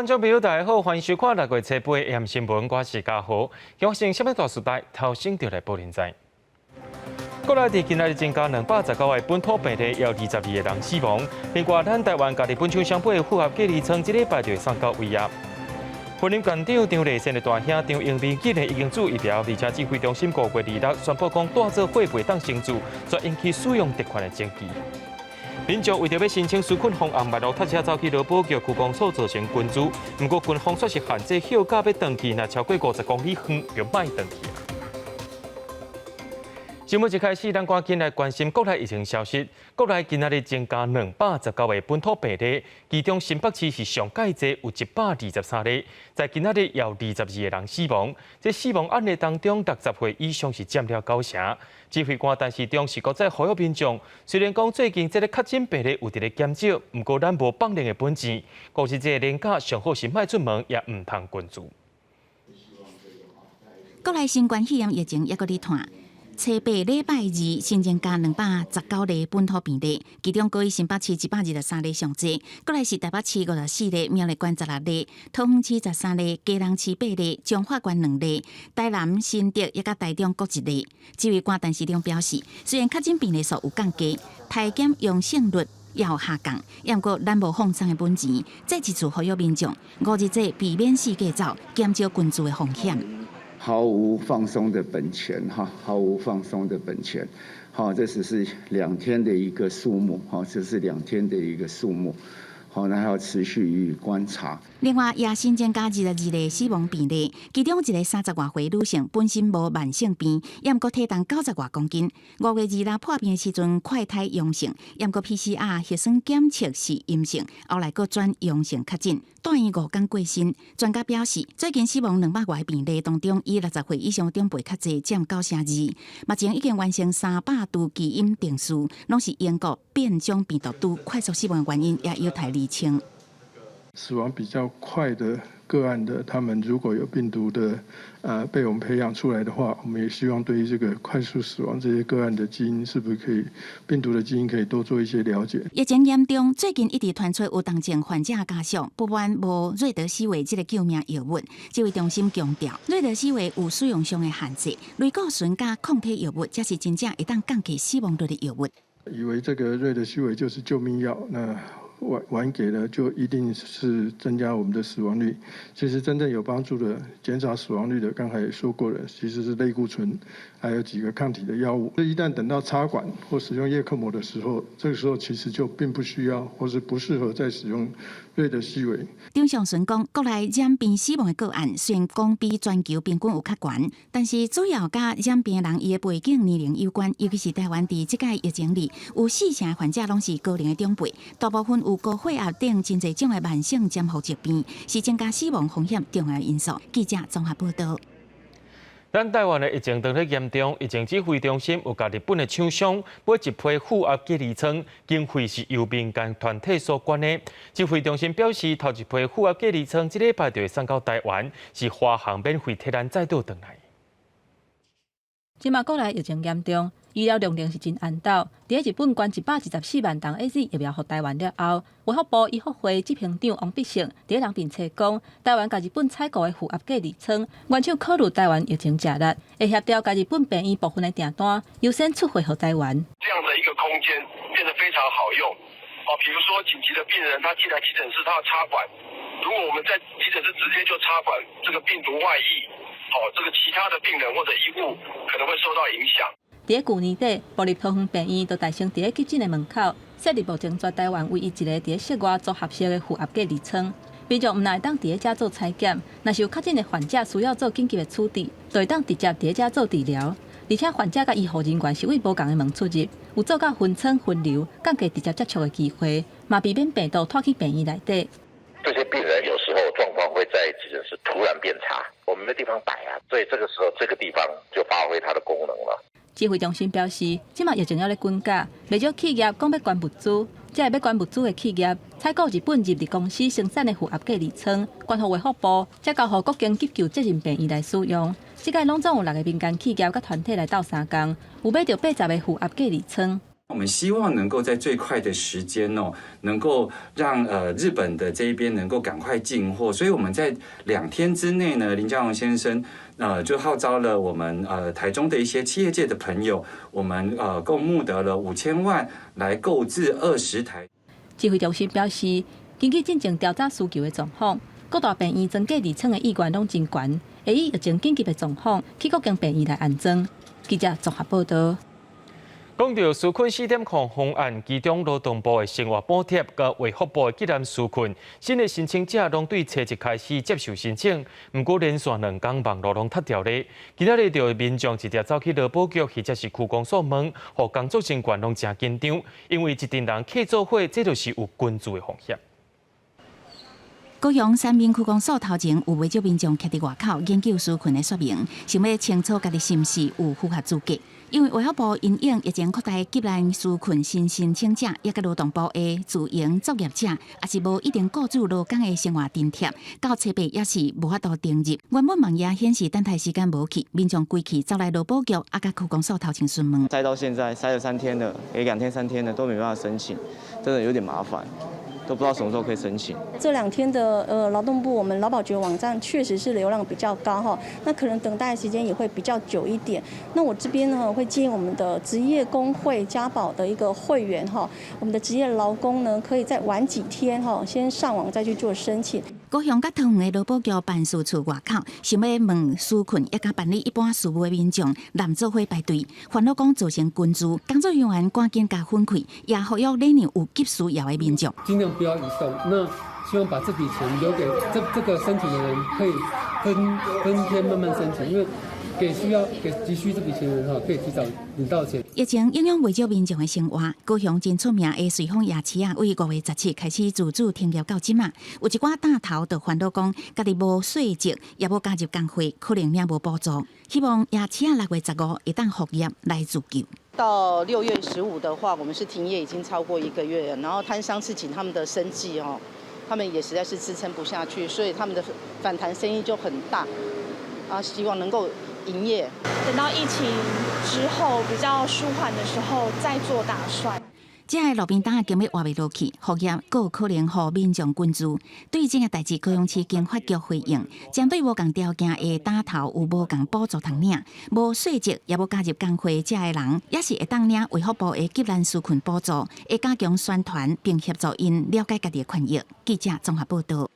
观众朋友大家好，欢迎收看6月7日的AM新闻，我是嘉豪。今发生什么大事代？头先就来报现在。国内伫今仔日增加219个本土病例，有22个人死亡。另外，咱台湾甲日本厂商买的复合隔离舱，这礼拜就会送到位啊。云林县长张立善的大兄张英明今日已经注疫苗，而且指挥中心5月26宣布讲，带做会袂当成住，却引起使用特权的争议。民众为着要申请纾困方案，马路塞车走去劳保局区公所造成群聚，不过军方却是限制休假要登记，若超过50公里远就卖登记。新闻一开始，咱赶紧来关心国内疫情消息。国内今仔日增加219个本土病例，其中新北市是上介济，有123例。在今仔日有22个人死亡，这死亡案例当中，60岁以上是占了9成。指挥官陈时中是搁再呼吁民众，虽然讲最近这个确诊病例有伫咧减少，不过咱无放零的本钱，故是这个年假上好是莫出门，也唔通群聚。国内新冠肺炎疫情抑搁伫传。初八礼拜二新增加219例本土病例，其中高以新北市123例上济，过来是台北市54例，苗栗县16例，桃园市13例，基隆市8例，彰化县2例，台南、新竹也甲台中各1例。指挥官陈时中表示，虽然确诊病例数有降低，体检阳性率也有下降，不过咱无放松的本钱，再一次呼吁民众5日这避免四界走，减少群聚的风险。毫无放松的本钱哈，毫无放松的本钱，好，这只是2天的一个数目，好，这是2天的一个数目，好，那还要持续予以观察。另外，也新增加22例死亡病例，其中一个30外岁女性本身无慢性病，也毋过体重90外公斤。5月26破病的时阵，快筛阳性，也毋过 PCR 核酸检测是阴性，后来佫转阳性确诊。住院5天过身。专家表示，最近死亡200外病例当中，以60岁以上长辈较侪，占9%。目前已经完成300度基因定序，拢是英国变种病毒株快速死亡的原因，也有待厘清。死亡比较快的个案的，他们如果有病毒的被我们培养出来的话，我们也希望对于这个快速死亡这些个案的基因，是不是可以病毒的基因可以多做一些了解。疫情严重，最近一直传出有重症患者家属不满无瑞德西韦这个救命药物，指挥中心强调，瑞德西韦有使用上的限制，类固醇加抗体药物才是真正会当降低死亡率的药物。以为这个瑞德西韦就是救命药，那晚给了就一定是增加我们的死亡率。其实真正有帮助的、减少死亡率的，刚才也说过了，其实是类固醇，还有几个抗体的药物。一旦等到插管或使用叶克膜的时候，这个时候其实就并不需要或是不适合再使用瑞德西韦。张上顺讲，国内染病死亡的个案虽然讲比全球平均有较悬，但是主要甲染病的人伊的背景年龄有关，尤其是台湾伫这届疫情里，有4成的患者拢是高龄的长辈，大部分有高血压等真侪种的慢性监护疾病，是增加死亡风险重要因素。记者综合报道。咱台湾的疫情当咧严重，疫情指挥中心有甲日本的厂商买一批负压隔离舱，经费是由民间团体所管的。指挥中心表示，头一批负压隔离舱这礼拜就会送到台湾，是华航免费替咱再度回来。即马国内疫情严重，医疗量能是真安斗。伫日本捐114万ton AZ 疫苗予台湾了后，卫福部医福会执行长王必胜伫人并且讲，台湾甲日本采购的负压隔离舱，原厂考虑台湾疫情吃力，会协调甲日本病院部分的订单优先出货予台湾。这样的一个空间变得非常好用比如说紧急的病人他进来急诊室，他要插管，如果我们在急诊室直接就插管，这个病毒外溢。这个其他的病人或者医护可能会受到影响。伫去年底，部立桃园病院就大声伫急诊的门口设立目前全台湾唯一一个伫室外做合适的负压隔离舱，民众毋但会当伫遮做采检，若是有确诊的患者需要做紧急的处置，就会当直接伫遮做治疗。而且患者甲医护人员是为无共的门出入，有做到分层分流，降低直接接触的机会，嘛避免病毒拖去病院内底。这些病人有时候状况会在急诊室突然变差，我们没地方摆所以这个时候这个地方就发挥它的功能了。指挥中心表示，即马疫情还咧滚价，未少企业讲要捐物资，这要捐物资的企业采购日本入力公司生产的负压隔离舱，捐予卫福部，再交予各间急救责任病院来使用。这届拢总有6个民间企业甲团体来斗相共，有买到80个负压隔离舱。我们希望能够在最快的时间能够让日本的这一边能够赶快进货，所以我们在2天之内呢，林佳龙先生就号召了我们台中的一些企业界的朋友，我们共募得了5000万来购置20台。指挥中心表示，根据进前调查需求的状况，各大病院增加2床的意愿拢真悬，会以疫情紧急的状况去各间病院来安装。记者综合报道。讲到纾困4点控方案，其中劳动部的生活补贴甲卫福部的急难纾困，新的申请者拢对初一开始接受申請，不过连续2天网络拢塌掉咧。今仔日就有民众直接走去劳保局或者是区公所问，互工作人员拢真緊張，因為一群人客做伙，这就是有群聚的風險。高雄三民区公所头前有不少民眾徛伫外口研究紓困的說明，想要清楚家己是毋是有符合資格。因為衛福部因應疫情擴大急難紓困新申請者，也甲勞動部的自營作業者，也是無一定雇主勞工的生活津貼，到初8也是無法度登入。原本網頁顯示等待時間無去，民眾規氣走來勞保局啊，甲區公所頭前詢問。塞到現在，塞了3天了，也2天3天了，都沒辦法申請，真的有點麻煩。都不知道什麼時候可以申請。這2天的勞動部我們勞保局網站確實是流量比較高哈，那可能等待時間也會比較久一點。那我這邊呢會建議我們的職業工會家保的一個會員哈，我們的職業勞工呢可以再晚幾天哈，先上網再去做申請。高雄甲桃園的勞保局辦事處外口，想要問紓困，也甲辦理一般事務的民眾攬做伙排隊，煩惱講造成群聚，工作人員趕緊甲分開，也呼籲禮讓有急需要的民眾。盡量不要移動，那希望把這筆錢留給這個申請的人，可以分天慢慢申請，因為給急需這筆錢的人可以提早領到錢。疫情影響未少民眾的生活，高雄真出名的瑞豐夜市啊，為5月17開始自主停業到即嘛，有一寡大頭就煩惱講，家己無稅籍，也無加入工會，可能領無補助。希望夜市啊6月15會當復業來自救。到6月15的話，我們是停業已經超過1個月了，然後攤商是緊他們的生計哦，他們也實在是支撐不下去，所以他們的反彈聲音就很大，啊，希望能夠營業。等到疫情之後比較舒緩的時候再做打算。這個路邊檔今日活未落去，復業更有可能讓民眾群聚。對於這個代誌，高雄市經發局回應，針對無共條件的打頭有無共補助通領，無稅籍也無加入工會這個人，也是會當領衛福部的急難紓困補助，會加強宣傳並協助因了解家己的權益。記者綜合報道。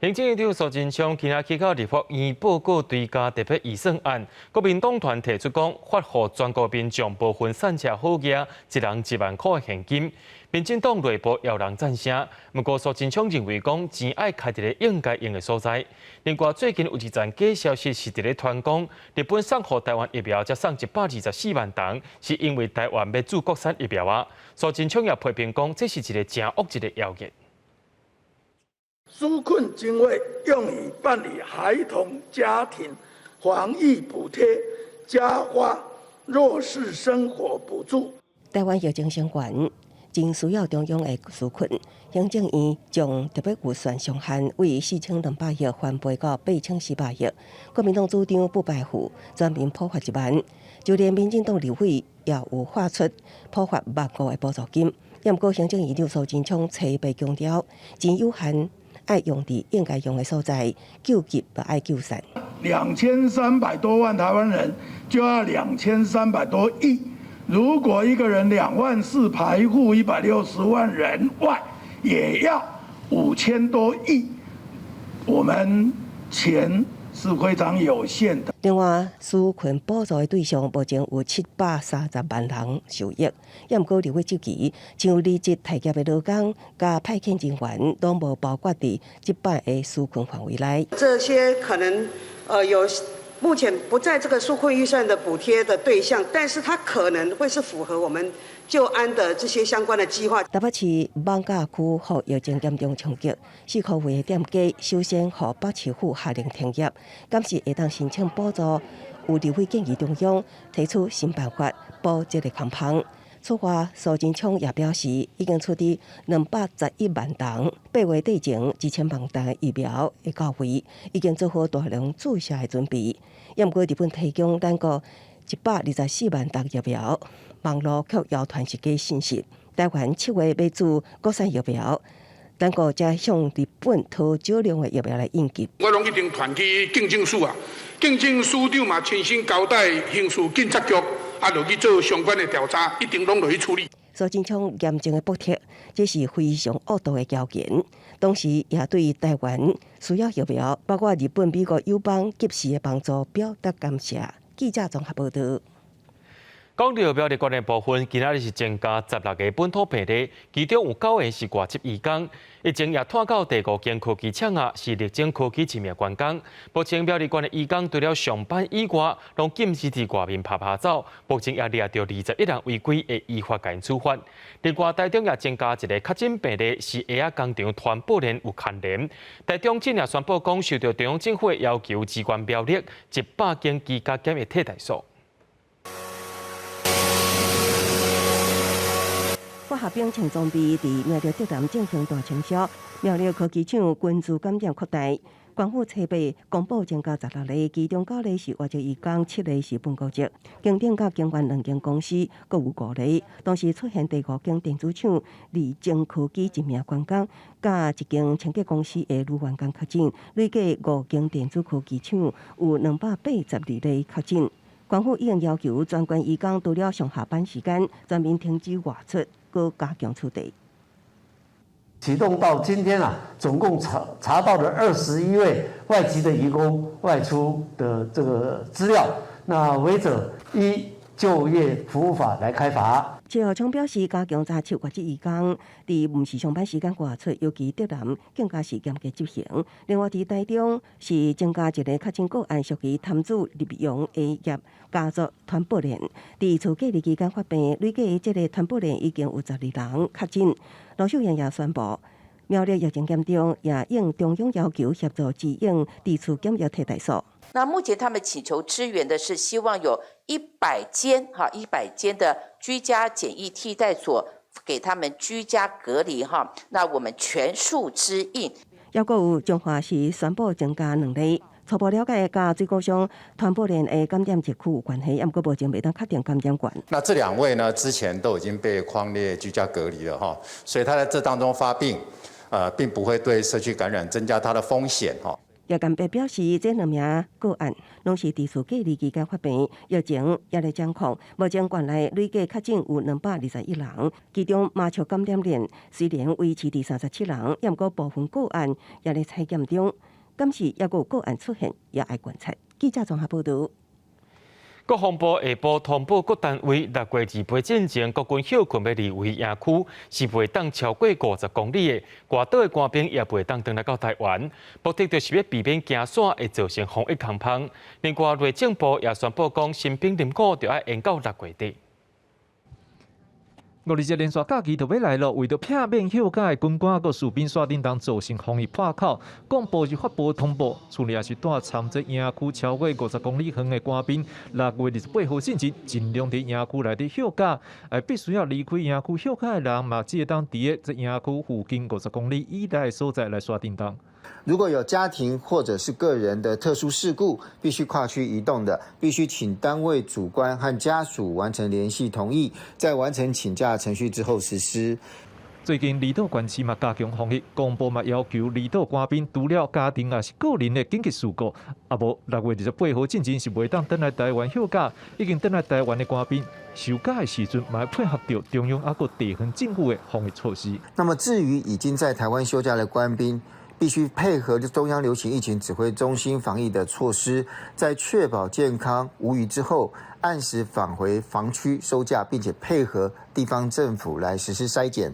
行政院長蘇貞昌今日去到立法院報告追加特別預算案，國民黨團提出講，發予全國民眾部分散車好嘢，一人1萬塊的現金。民進黨內部有人贊成，不過蘇貞昌認為講錢愛開在應該用的所在。另外，最近有一陣假消息是在咧傳講，日本送予台灣疫苗才送124萬筒，是因為台灣要駐國產疫苗啊。蘇貞昌也批評講，這是一個真惡一個謠言。紓困經費用於辦理孩童家庭防疫補貼，加發弱勢生活補助。台灣疫情相關，真需要中央的紓困。行政院將特別預算上限為4200億翻倍到8400億。國民黨主張不排除全面普發1萬，就連民進黨立委也有發出普發15000的補助金。不過行政院長蘇貞昌初被強調，錢有限。愛用的應該用的所在，救急不愛救散。2300多萬台灣人就要2300多億，如果一個人2萬4排戶160萬人外，也要5000多億，我們錢是非常有限的。另外，紓困補助的對象目前有730萬人受益，也毋過立委週期，像離職退業的勞工、加派遣人員，都無包括在這版的紓困範圍內。這些可能有目前不在這個紓困預算的補貼的對象，但是它可能會是符合我們救安的這些相關的計劃。台北市艋舺區受疫情嚴重衝擊，4個月的店家首先予北市府下令停業，今時會當申請補助，有立委建議中央提出新辦法補這個空棚。此外，蘇貞昌也表示，已經出的211萬筒8月底前2000萬筒的疫苗會到位，已經做好大量注射的準備。也毋過日本提供單個124万剂疫苗。网络却谣传是假信息。台湾7月买注国产疫苗，当局才向日本讨少量的疫苗来应急。我拢一定传去竞争署啊，竞争署长嘛亲身交代刑事警察局落去做相关的调查，一定拢落去处理。所真枪严重的补贴，这是非常恶毒的谣言。同时，也对台湾需要疫苗，包括日本、美国友邦及时的帮助表达感谢。记者综合报道。讲到疫苗的关键部分，今仔日是增加16个本土病例，其中有9个是外籍移工。疫情也拖到第5间科技厂啊，是历经科技致命员工。目前苗栗县的移工除了上班以外，拢禁止伫外面拍走。目前也掠到21人违规，会依法甲因处罚。另外，台中也增加一个确诊病例，是下仔工厂团保链有牵连。台中今也宣布讲，受到中央政府要求，机关苗栗100间居家检疫替代所。化学兵枪装备伫苗栗竹南进行大清销，苗栗科技厂群聚感染扩大。官府册报公布增加16例，其中9例是外籍移工，7例是本国籍。经典甲经管2间公司各有5例，同时出现第5间电子厂历经科技致命员工，甲1间清洁公司的女员工确诊，累计5间电子科技厂有282例确诊。官府已经要求专管移工除了上下班时间，全面停止外出。搁加强处理。启动到今天啊，总共查到了21位外籍的移工外出的这个资料，那违者依就业服务法来开罚。气候厂表示，加强查缉外籍移工，伫唔是上班时间外出，尤其竹南更加是严格执行。另外，伫台中是增加一个确诊个案，属于摊主立用A业家族团保链，伫厝隔离期间发病，累计这个团保链已经有12人确诊。罗秀燕也宣布，苗栗疫情严重，也应中央要求协助支援地处检疫替代所。那目前他们请求支援的是希望有100间的居家检疫替代所，给他们居家隔离哈。那我们全数支应。还有中华市宣布增加2例。初步了解，甲水果商团保链的感染疫区有关系，不过目前未当确定感染源。那这2位呢，之前都已经被匡列居家隔离了哈，所以他在这当中发病，并不会对社区感染增加他的风险哈。也干部表示，这2名个案拢是伫厝隔离期间发病，疫情也在掌控。目前县内累计确诊有221人，其中麻雀感染链虽然维持伫37人，不过部分个案也在采检中。今时也有个案出现，也爱观察。记者综合报道。国防部下晡通报各单位6月2日进前，国军休困要离围营区是袂当超过50公里的，外岛的官兵也袂当回来到台湾，目的就是要避免行线会造成防疫空隙。另外，内政部也宣布讲，新兵入伍就要延到6月底。5日连续假期就要来了，为着避免休假的军官和士兵刷叮当造成防疫破口，公部就发布通报，处理也是带参战营区超过50公里远的官兵，6月28号之前尽量伫营区内底休假，必须要离开营区休假的人，嘛只会当伫在营区附近50公里以内的所在来刷叮当。如果有家庭或者是个人的特殊事故，必须跨区移动的，必须请单位主官和家属完成联系同意，在完成请假程序之后实施。最近离岛县市嘛加强防疫，公布嘛要求离岛官兵除了家庭也是个人的紧急事故，无6月28号进前是袂当返来台湾休假，已经返来台湾的官兵休假的时阵，嘛要配合到中央还有地方政府的防疫措施。那么至于已经在台湾休假的官兵，必须配合中央流行疫情指挥中心防疫的措施，在确保健康无虞之后，按时返回防区收假，并且配合地方政府来实施筛检。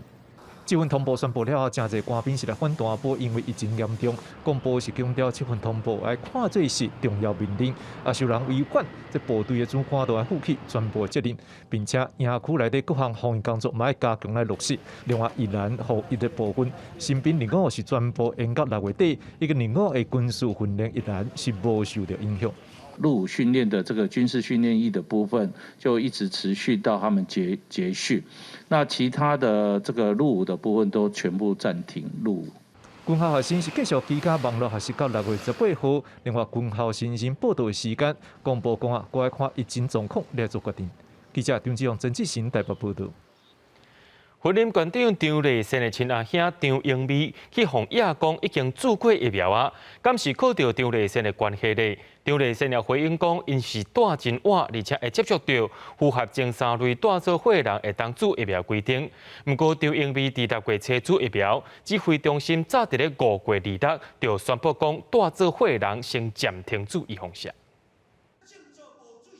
这份通报宣布了后，真侪官兵是来反弹波，因为疫情严重，公布是强调这份通报来看做是重要命令，受人违反，这部队的主官都要负起全部责任，并且营区内底各项防疫工作嘛要加强来落实。另外，宜兰和一个部分新兵入伍是全部延到6月底，一个入伍的军事训练宜兰是无受到影响。入伍训练的这个军事训练役的部分，就一直持续到他们结训。那其他的这个入伍的部分都全部暂停入伍。军校学生是继续期间网络学习到6月18号。另外，军校新生报道的时间，公布讲过来看疫情状况来做决定。记者张志勇、曾志成台北报道。云林县长张丽仙的亲阿兄张英美去向亚公已经注过疫苗啊，敢是靠着张丽仙的关系呢？张丽仙也回应讲，因是带真晚，而且会接触到符合前3类带做伙的人会当注疫苗规定。不过张英美伫6月初注疫苗，指挥中心早伫咧5月2日就宣布讲，带做伙的人先暂停注预防针。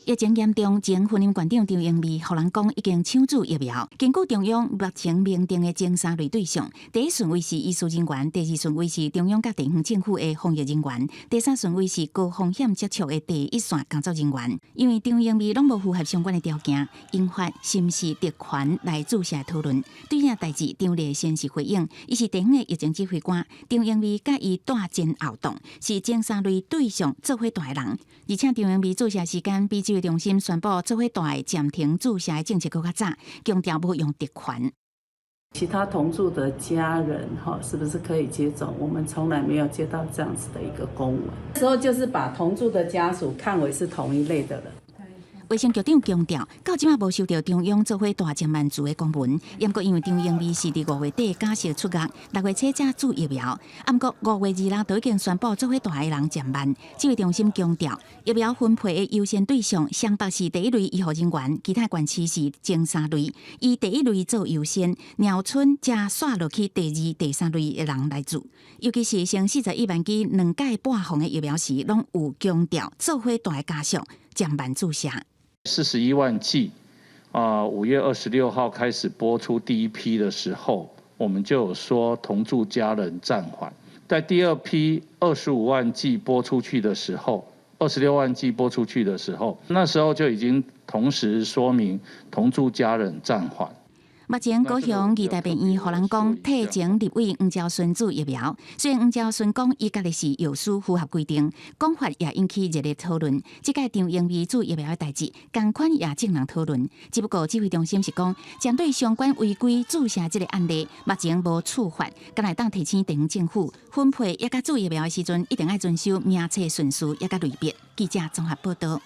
疫情严重前，云林县长张英美互人讲已经抢注疫苗。根据中央目前明定的前3类对象，第1顺位是医师人员，第2顺位是中央甲地方政府的防疫人员，第3顺位是高风险接触的第1线工作人员。因为张英美拢无符合相关的条件，引发是毋是特权来注射讨论。对这代志，张丽先是回应，伊是地方的疫情指挥官，张英美甲伊带真后动，是前3类对象做伙带的人，而且张英美注射时间比中心宣布做伙带暂停注射的政策更较早，强调不用特权。其他同住的家人是不是可以接种？我们从来没有接到这样子的一个公文。那时候就是把同住的家属看为是同一类的人。卫生局长强调，到今仔无收到中央做伙大减慢注的公文，也毋过因为张英美是伫5月底假释出狱，6月初才注疫苗，啊毋过5月2日都已经宣布做伙大的人减慢。指挥中心强调，疫苗分配的优先对象，湘北是第1类医护人员，其他县市是前3类，以第1类做优先，鸟村才刷落去第2、第3类的人来注。尤其是先41万剂2剂半封的疫苗时，拢有强调做伙大的家属减慢注射。41万剂，5月26号开始播出第1批的时候，我们就有说同住家人暂缓。在第2批25万剂播出去的时候，26万剂播出去的时候，那时候就已经同时说明同住家人暂缓。目前高雄义大病院互人讲，替前立委黄昭顺注疫苗。虽然黄昭顺讲伊家己是药师符合规定，讲法也引起热烈讨论。这届张英美注疫苗的代志，同款也正人讨论。只不过指挥中心是讲，针对相关违规注射这个案例，目前无处罚，敢来当提醒地方政府分配也甲注疫苗的时阵，一定要遵守名册顺序也甲类别。记者综合报道。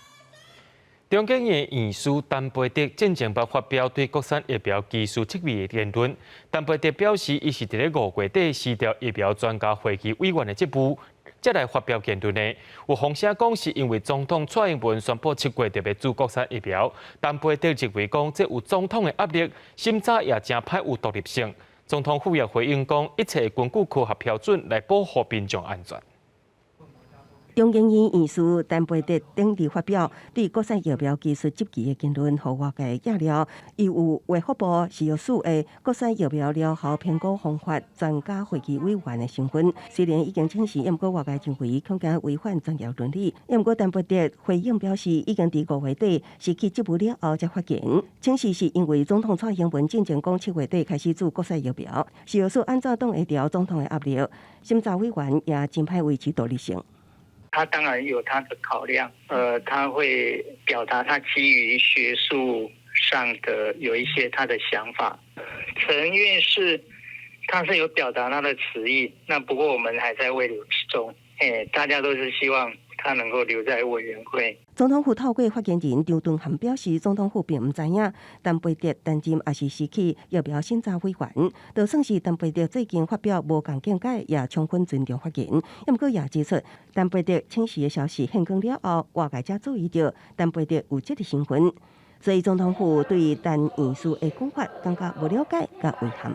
中经院院士陈培德进前捌发表对国产疫苗技术测试的言论。陈培德表示，伊是伫咧5月底辞掉疫苗专家会议委员的职务，才来发表言论的。有风声讲是因为总统蔡英文宣布7月特别注国产疫苗，陈培德认为讲这有总统的压力，审查也真歹有独立性。总统府也回应讲，一切根据科学标准来保护民众安全。中经院院士陈培德顶日发表对国产疫苗技术质疑的言论，互外界压了。伊有卫福部是药署的国产疫苗疗效评估方法专家会议委员的身份，虽然已经请示，不过外界认为恐惊违反专业伦理。不过陈培德回应表示，已经伫5月底失去职务了后才发言，请示是因为总统蔡英文进前讲7月底开始注国产疫苗，是药署按照党下调总统的压力，审查委员也真歹维持独立性。他当然有他的考量，他会表达他基于学术上的有一些他的想法。陈院士他是有表达他的词意，那不过我们还在未留之中，大家都是希望他能够留在委员会。总统府透过发言人张敦涵表示，总统府并不知影陈培德担任也是失去疫苗审查委员，就算是陈培德最近发表无共见解，也充分尊重发言。不过也指出，陈培德请示的消息现讲了后，外界才注意到陈培德有这个身份，所以总统府对陈院士的讲法感觉无了解甲遗憾。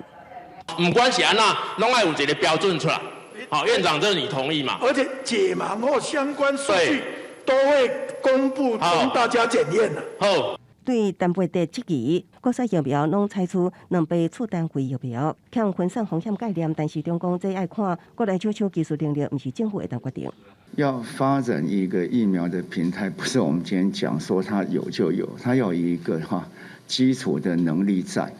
不管是安那，拢要有一个标准出来。好，院长，这你同意吗？而且解盲后相关数据都会公布供大家检验的。好。对陈培德质疑，国产疫苗拢采取2倍次单位疫苗，欠分散风险概念，但是中共这爱看国内厂技术能力，不是政府会当决定。要发展一个疫苗的平台，不是我们今天讲说它有就有，它要有一个基础的能力在。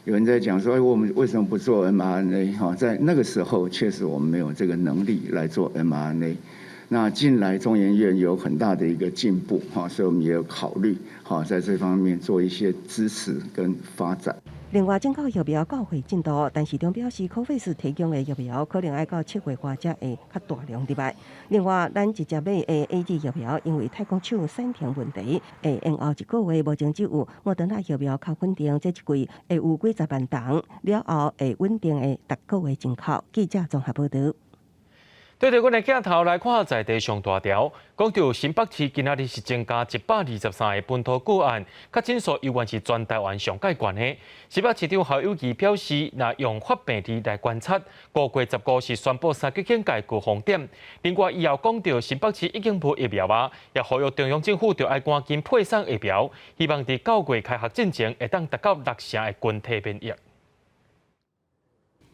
有人在讲说，我们为什么不做 mRNA？ 在那个时候，确实我们没有这个能力来做 mRNA。那近来中研院有很大的一个进步，所以我们也有考虑，在这方面做一些支持跟发展。另外，政府疫苗到货进度，但市场表示，科菲斯提供的疫苗可能要到7月外才会较大量入来。另外，咱直接买的 AZ 疫苗，因为太空手产停问题，会延后1个月，目前只有莫德纳疫苗较稳定，这一季会有几十万桶，了后会稳定的逐个月进口。记者综合报道。对着阮的镜头来看在地上大条，讲到新北市今仔日是增加123个本土个案，确诊数依然是全台湾上界悬的。新北市长侯友宜表示，若用发病日来观察，5月15是宣布3级警戒高风点。另外，以后讲到新北市已经无疫苗啊，也呼吁中央政府就要赶紧配送疫苗，希望伫9月开学之前会当达到6成的群体免疫。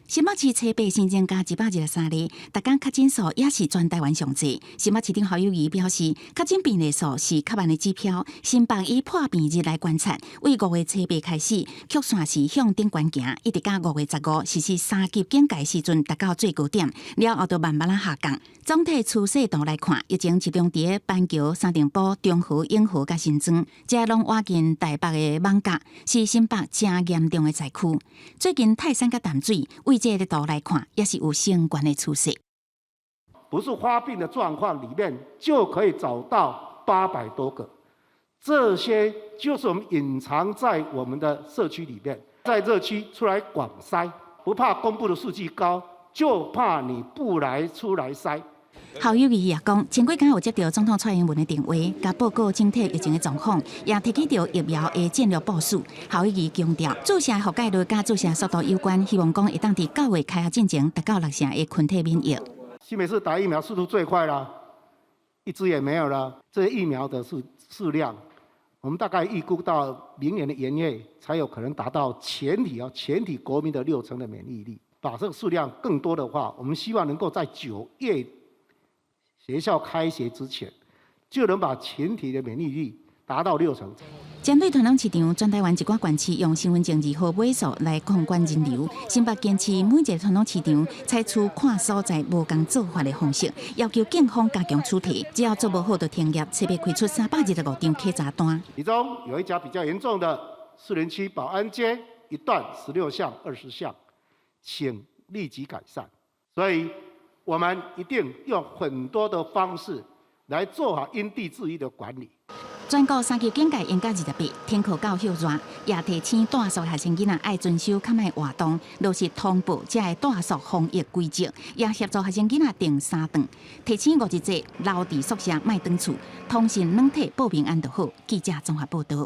新北市初八新增加123例，大家确诊数也是全台湾上济。新北市长侯友宜表示，确诊病例数是较慢的指标。新北以破病日来观察，为5月初八开始，曲线是向顶悬行，一直到5月15实施3级警戒时阵达到最高点，了后就慢慢下降。总体趋势图来看，疫情集中伫板桥、三重埔、中和、永和甲新庄，这拢挖进台北的艋舺，是新北正严重的灾区。最近泰山甲淡水为这个图来看，也是有相关的趋势。不是发病的状况里面就可以找到800多个，这些就是我们隐藏在我们的社区里面，在热区出来广筛，不怕公布的数据高，就怕你不来出来筛。侯友宜也讲，前几天有接到总统蔡英文的电话，甲报告整体疫情的状况，也提起到疫苗的战略部署。侯友宜强调，注射覆盖率甲注射速度有关，希望讲会当伫9月开学进前达到6成的群体免疫。新北市打疫苗速度最快了，一支也没有了。这些疫苗的数量，我们大概预估到明年的元月才有可能达到全体国民的6成的免疫力。把这个数量更多的话，我们希望能够在9月学校开学之前，就能把全体的免疫力达到6成。针对传统市场，全台湾一寡县市用身份证2号尾数来控管人流。新北坚持每一个传统市场采取看所在无共做法的方式，要求警方加强处理，只要做不好就停业，特别开出325张客查单。其中有一家比较严重的士林区保安街一段16项20项，请立即改善。所以我们一定用很多的方式来做好因地制宜的管理。全国3级警戒延到28，天课到休热，也提醒大数学生囡仔爱遵守较莫活动，落实同步才会大数防疫规则，也协助学生囡仔订3顿，提醒5日节留伫宿舍莫转厝，通信软体报平安就好。记者综合报道。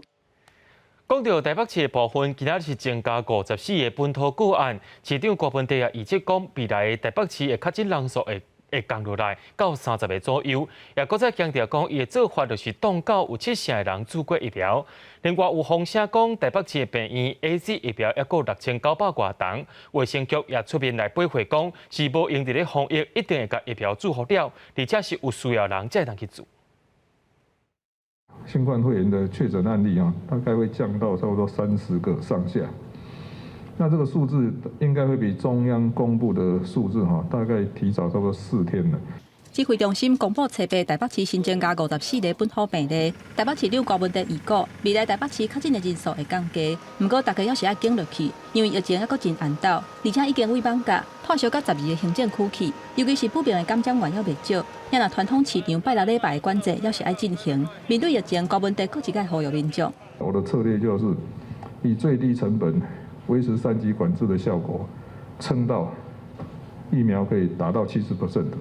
讲到台北市的部分，今仔日是增加54个本土个案，市长郭文德也预测讲，未来台北市的确诊人数会降落来到30个左右，也搁再强调讲，伊的做法就是当到有7成的人做过疫苗。另外有风声讲，台北市的病院 AZ 疫苗也够6900多桶，卫生局也出面来配合讲，是无用伫咧防疫，一定会甲疫苗做好了，而且是有需要人才能去做。新冠肺炎的确诊案例大概会降到差不多30个上下。那这个数字应该会比中央公布的数字大概提早差不多4天了。指挥中心公布初八台北市新增加54个本土病例，台北市长郭文德预估未来台北市确诊的人数会降低，不过大家还是要坚落去，因为疫情还阁真严重，而且已经为艋舺拓销到12个行政区去，尤其是普遍的感染源还未少，也若传统市场拜6礼拜的管制还是要进行。面对疫情，郭文德阁一再呼吁民众。我的策略就是以最低成本维持3级管制的效果，撑到疫苗可以达到70%的。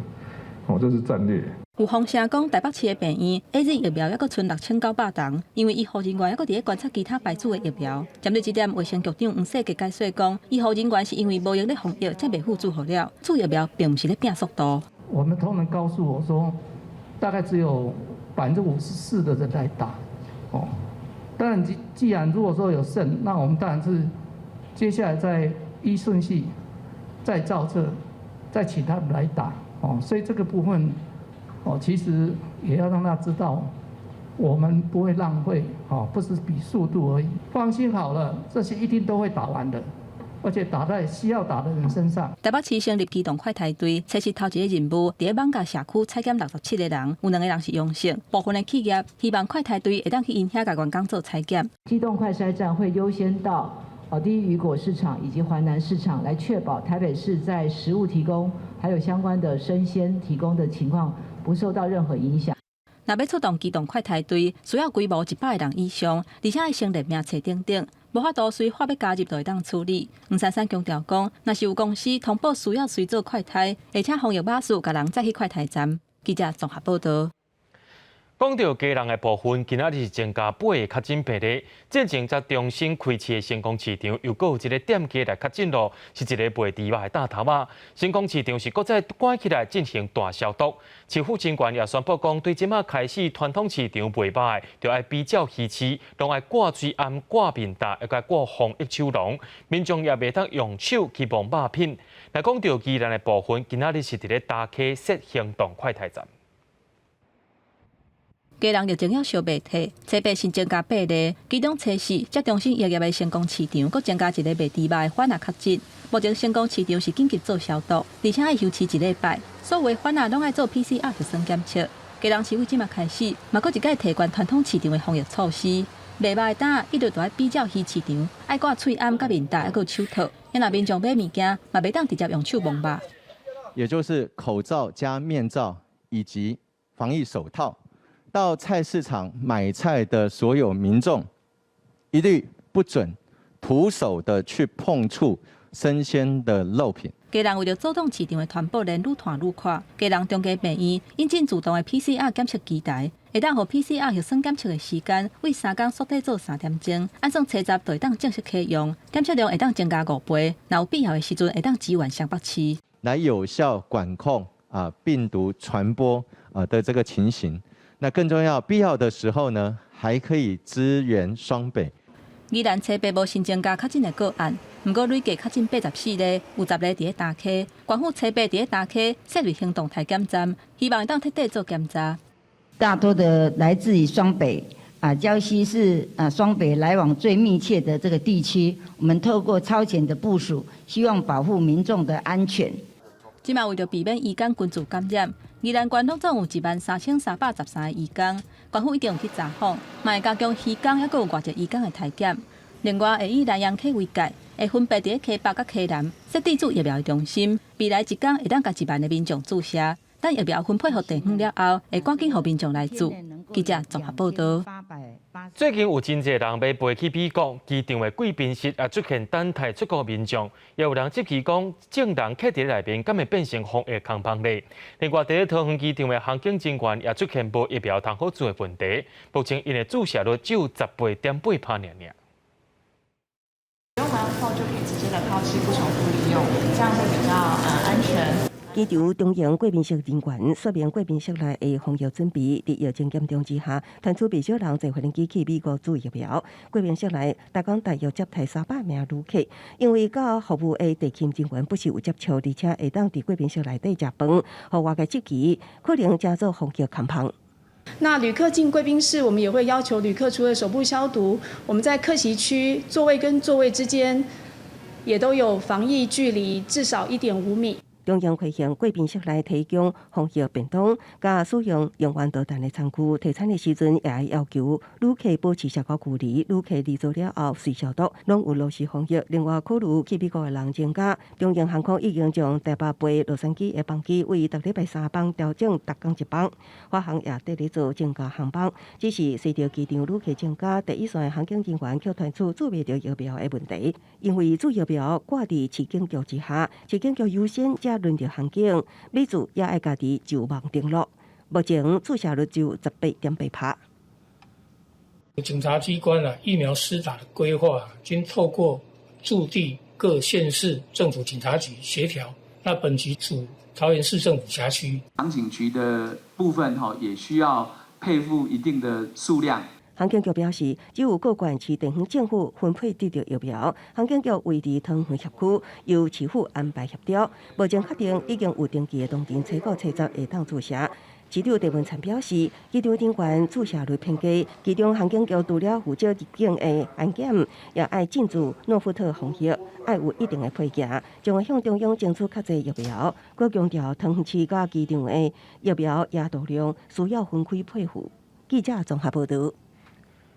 这是战略。有风声讲，台北市的病院 AZ 疫苗还阁存6900桶，因为医护人员还阁伫咧观察其他牌子的疫苗。针对这点，卫生局长黄世杰解释讲，医护人员是因为无用咧防疫，才袂付做好了。做疫苗并不是咧拼速度。我们同仁告诉我说，大概只有54%的人来打。当然，既然如果说有剩，那我们当然是接下来再依顺序再照册，再请他们来打。所以这个部分，其实也要让他知道，我们不会浪费，不是比速度而已。放心好了，这些一定都会打完的，而且打在需要打的人身上。台北市成立机动快筛队，测试头一个任务，伫艋舺社区采检67个人，有2个人是阳性。部分的企业希望快筛队会当去因遐甲员工做采检。机动快筛站会优先到低雨果市场以及环南市场，来确保台北市在食物提供还有相关的生鲜提供的情况不受到任何影响。若要出动机动快筛队，需要规模100个人以上，而且要先列名册等等，无法度随法要加入就会当处理。黄珊珊强调讲，若是有公司通报需要随做快筛，而且防疫巴士甲人载去快筛站。记者综合报道。讲到家人的部分，今仔日是增加8个确诊病例，进前才重新开市的成功市场，又有一个店家来确诊咯，是一个卖猪肉的大头仔。成功市场是搁再关起来进行大消毒。市府真管也宣布讲，对即马开始传统市场卖肉的，就要比较鱼翅，拢爱挂水暗、挂面达，又该挂防疫手笼。民众也袂当用手去摸肉品。来讲到宜兰的部分，今仔日是伫咧大溪设行动快筛站。家人疫情要小白体，初八新增加8例，其中初四才重新营业的成功市场，搁增加一个卖猪肉的贩仔确诊。目前成功市场是紧急做消毒，而且要休市1礼拜，所有的贩仔拢爱做 PCR 核酸检测。家人市府即马开始，嘛搁一改提悬传统市场的防疫措施。卖肉的摊一直都爱比较鱼市场，爱挂喙暗、甲面罩，还有手套。因若民众买物件，嘛袂当直接用手摸肉。也就是口罩加面罩以及防疫手套。到菜市场买菜的所有民众，一律不准徒手的去碰触生鲜的肉品。家人为了阻挡市场的传播链愈传愈快，家人中家病院引进自动的 PCR 检测机台，会当互 PCR 核酸检测的时间为3天缩短做3点钟，按算初十就会当正式启用，检测量会当增加5倍，若有必要的时阵会当支援湘北市，来有效管控病毒传播的这个情形。那更重要，必要的时候呢，还可以支援双北。宜兰初八无新增加确诊的个案，不过累计确诊84例，有10例伫咧大溪。官府初八伫咧大溪设立行动台检站，希望会当彻底做检查。大多的来自于双北礁溪是双北来往最密切的这个地区，我们透过超前的部署，希望保护民众的安全。即卖为着避免移工群组感染，宜兰县拢总有13313个移工，县府一定有去查访，嘛会加强渔工，还佫有外籍移工的体检。另外会以南洋溪为界，会分别伫咧溪北甲溪南设地主疫苗的中心，未来一天会当甲1万个民众注射。等疫苗分配互地方了后，会赶紧互民众来注。记者综合报道。最近有真侪人要飞去美国，机场的贵宾室也出现等待出国民众，也有人质疑讲，正人客伫内面，敢会变成防疫空房呢？另外，伫咧桃园机场的航警人员也出现无疫苗通好做的问题，目前因的注射率只有18.8%尔。用完后就可以直接的抛弃，不重复利用，这样会比较安全。机场中央贵宾室人员说明贵宾室内的防疫准备，在疫情严重之下，传出不少人坐飞机去美国注疫苗。贵宾室内大约接待300名旅客，因为甲服务的地勤人员不是有接触，而且会当伫贵宾室内底食饭，和外界质疑可能加做防疫空棚。那旅客进贵宾室，我们也会要求旅客除了手部消毒，我们在客席区座位跟座位之间也都有防疫距离，至少1.5米。中央会向贵宾室内提供防疫便当，加使用用完导弹的餐具。提餐的时阵，也要求旅客保持社交距离。旅客离座了后，随消毒，拢有落实防疫。另外，考虑去美国的人增加，中央航空已经将第8班洛杉矶的班机为逐礼拜3班调整逐天1班。华航也伫咧做增加航班，只是随着机场旅客增加，第一线航警人员却传出注未到疫苗的问题，因为注疫苗挂伫市警局之下，市警局优先加轮到航警，每次也爱家己就网登录。目前注射率就18.8%。警察机关疫苗施打的规划，经透过驻地各县市政府警察局协调。那本局属桃园市政府辖区，航警局的部分也需要配付一定的数量。航警局表示，只有各县市地方政府分配得到疫苗，航警局维持桃园辖区由市府安排协调。目前确定已经有登记的农田初9、初10会当注射。市长郑文灿表示，机场人员注射率偏低，其中航警局除了负责入境的安检，也爱进驻诺富特防疫，爱有一定的配件，将会向中央争取较侪疫苗。佮强调，桃园市甲机场的疫苗也度量需要分开配付。记者综合报道。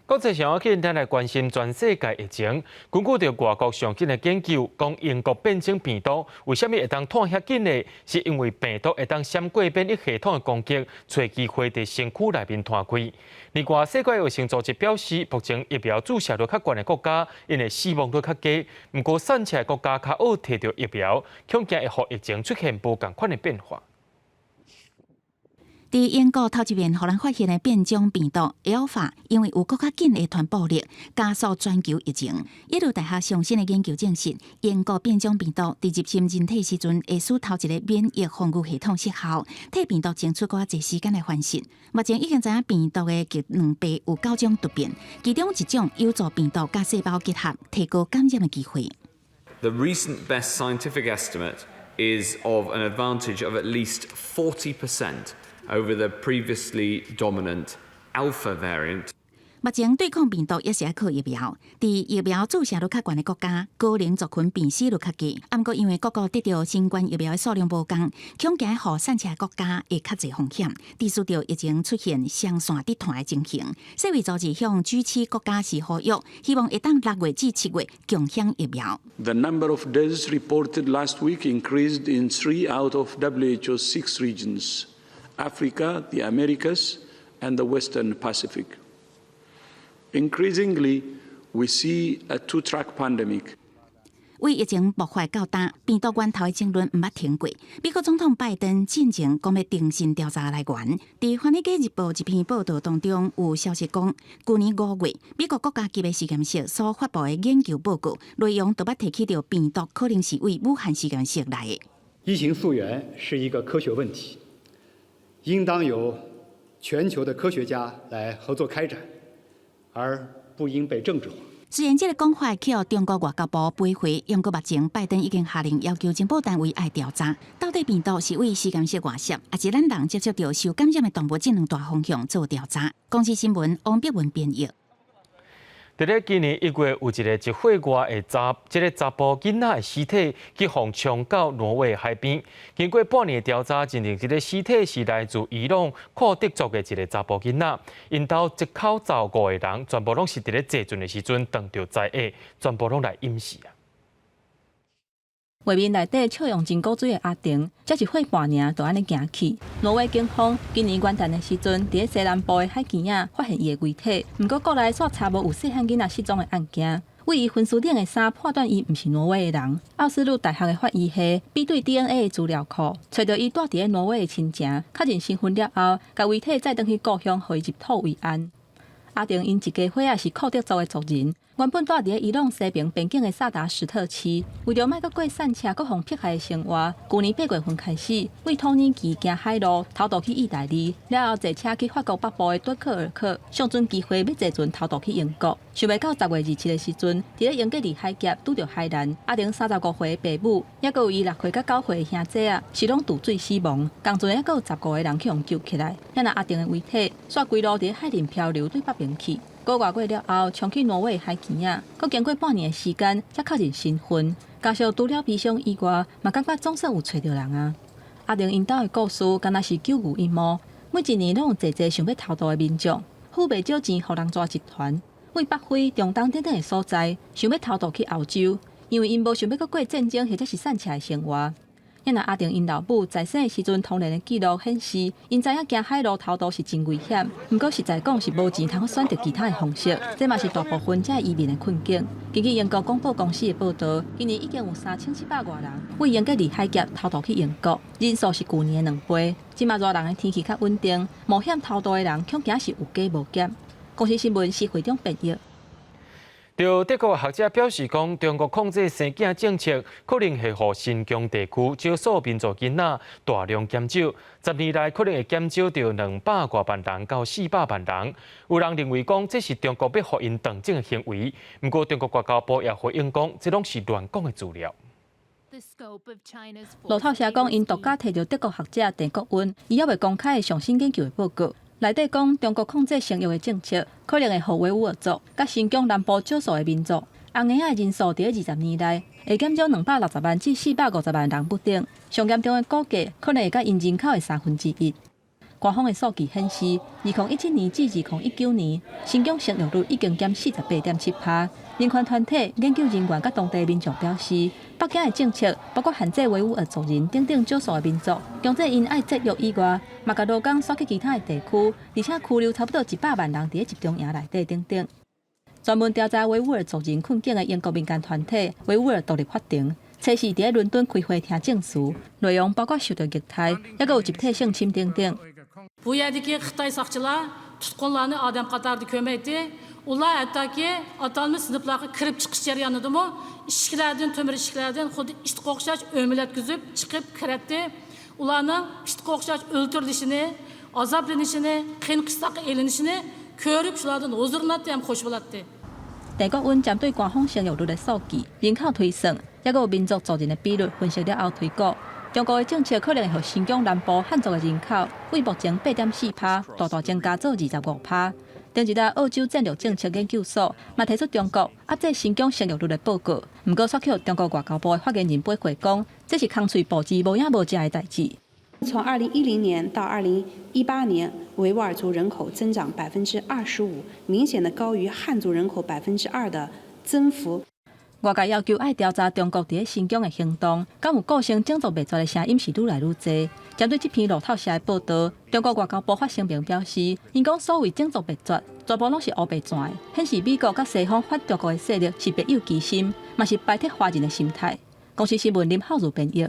国际上今天来关心全世界疫情，根据着外国上紧的研究，讲英国变种病毒为什么会当拖遐紧呢？是因为病毒会当闪过免疫系统的攻击，找机会伫身躯内面拖开。另外，世界卫生组织表示，目前疫苗注射率较悬的国家，因为死亡率较低；不过，散起的国家较好摕到疫苗，恐惊会互疫情出现无共款的变化。伫英国头一面，互人发现的变种病毒 Alpha， 因为有更较紧的传播力，加速全球疫情。耶鲁大学上新的研究证实，英国变种病毒伫入侵人体时阵，会使头一个免疫防御系统失效，替病毒争取较侪时间来反应。目前已经知影病毒的极两倍有9种突变，其中一种有助病毒甲细胞结合，提高感染的机会。The recent best scientific estimate is of an advantage of at least 40%. Over the previously dominant Alpha variant. 目前对抗病毒也是要靠疫苗，伫疫苗注射率较悬的国家，高龄族群病死率较低。不过因为各国得到新冠疫苗的数量无同，恐惊互散起的国家会较侪风险，致使到疫情出现双线跌断的情形。世卫组织向 G7 国家是呼吁，希望会当6月至7月共享疫苗。The number of deaths reported last week increased in 3 out of WHO's 6 regions. Africa, the Americas, and the Western Pacific. Increasingly, we see a two-track pandemic. 为疫情爆发到大，病毒源头的争论毋捌停过。美国总统拜登进前讲要定性调查来源。伫《华尔街日报》一篇报道当中，有消息讲，去年5月，美国国家级的实验室所发布的研究报告内容，都捌提起到病毒可能是为武汉实验室来的。疫情溯源是一个科学问题。应当由全球的科学家来合作开展，而不应被政治化。虽然这个讲法去互中国外交部驳回，不过目前拜登已经下令要求情报单位爱调查，到底病毒是为实验室外泄，还是咱人接触到受感染的动物这两大方向做调查。公司新闻王碧文编译。伫咧今年1月，有一个1岁外的查甫囡仔的尸体去互冲到挪威海边。经过半年调查，认定这个尸体是来自伊朗库德族的一个查甫囡仔。因兜一口罩5个人，全部拢是伫咧坐船的时阵撞到载下，全部拢来淹死啊！画面内底笑容真古锥的阿婷，才1岁半尔就安尼行去。挪威警方今年元旦的时阵，伫咧西南部的海墘仔发现伊的遗体。不过国内煞查无有细汉囡仔失踪的案件，为伊分尸顶的衫判断伊毋是挪威的人。奥斯陆大学的法医系比对 DNA 的资料库，找到伊住伫咧挪威的亲情，确认身份了后，甲遗体再转去故乡，互伊入土为安。阿婷因一家伙仔是库德族的族人。原本住伫咧伊朗西边边境的萨达什特区，为着莫阁过散车、各项迫害的生活，去年8月份开始，为土耳其行海路偷渡去意大利，了后坐车去法国北部的多克尔克，上船机会要坐船偷渡去英国。想袂到10月27的时阵，伫咧英格里海峡拄着海难，阿婷35岁的爸母，也阁有伊6岁到9岁的兄弟啊，是拢渡水死亡。同船也阁有15个人去互救起来。遐那阿婷的遗体，煞规路伫咧海面漂流对北边去。5个月了后，冲去挪威海墘仔，阁经过半年的时间，才确认身份。加上除了悲伤以外，嘛感觉总算有找到人啊。阿玲因兜的故事，敢若是九牛一毛。每一年拢有侪想要偷渡的民众，付袂少钱，互人抓集团，为北非、中东等等的所在，想要偷渡去欧洲，因为因无想要阁过战争或者是散车的生活。因若阿婷因老母在生的时阵童年的记录显示，因知影行海路偷渡是真危险，不过实在讲是无钱通选择其他的方式，这嘛是大部分这移民的困境。根据英国广播公司的报道，今年已经有3700多人为英格里海峡偷渡去英国，人数是去年的2倍。即马热人的天气较稳定，冒险偷渡的人恐惊是有加无减。公司新闻是会长编译。就德国学者表示讲，中国控制生囝政策可能会互新疆地区少数民族囡仔大量减少，10年来可能会减少到200多万人到400万人。有人认为讲这是中国要互因断正的行为，不过中国外交部也回应讲，这拢是乱讲的资料。路透社讲，因独家摕到德国学者郑国温，伊还未公开的上新研究的报告。内底讲，中国控制生育的政策可能会互维吾尔族、甲新疆南部少数的民族，红眼仔的人数伫20年内会减少260万至450万人不等。上严重的估计，可能会甲因人口的1/3。官方的数据显示，2017年至2019年，新疆生育率已经减48.7%。人权团体、研究人员甲当地民众表示，北京的政策包括限制维吾尔族人等少数的民族，强制因爱节育以外，嘛甲劳工刷去其他的地区，而且拘留差不多100万人伫集中营内底等等。专门调查维吾尔族人困境的英国民间团体维吾尔独立法庭，测试伫伦敦开会听证词，内容包括受到虐待，还有集体性侵等等。 Bu yerdeki Xitay sakçılar tutkunlarını adam katardı kömekti. Ular hattaki atalmış sınıflara kirip çıkış jarayonida mı işkilerden, tömür işkilerden xuddi iş qo'qshash o'milatkizib chiqib kiratdi. Ularning ish qo'qshash o'ltirilishini, azoblanishini, qiyin qistoqqa elinishini ko'rib shulardan huzurlanadi ham xush bo'ladi. 地国院针对官方生育率的数据、人口推算，还有民族族人的比率分析了后推估。 中国的政策可能会让新疆南部汉族的人口为目前8.4%大大增加做25%。另一个澳洲战略政策研究所嘛提出中国压制新疆生育率的报告，不过却被中国外交部的发言人驳回讲，这是空嘴布置无影无迹的代志。从2010年到2018年，维吾尔族人口增长25%，明显的高于汉族人口2%的增幅。 外界要求爱调查中国伫新疆的行动，敢有构成种族灭绝的声音是愈来愈多。针对这篇路透社的报道，中国外交部发声明表示，因讲所谓种族灭绝，全部拢是乌白糒的，显示美国甲西方反中国的势力是别有居心，嘛是摆脱华人的心态。公司新闻林浩如编译。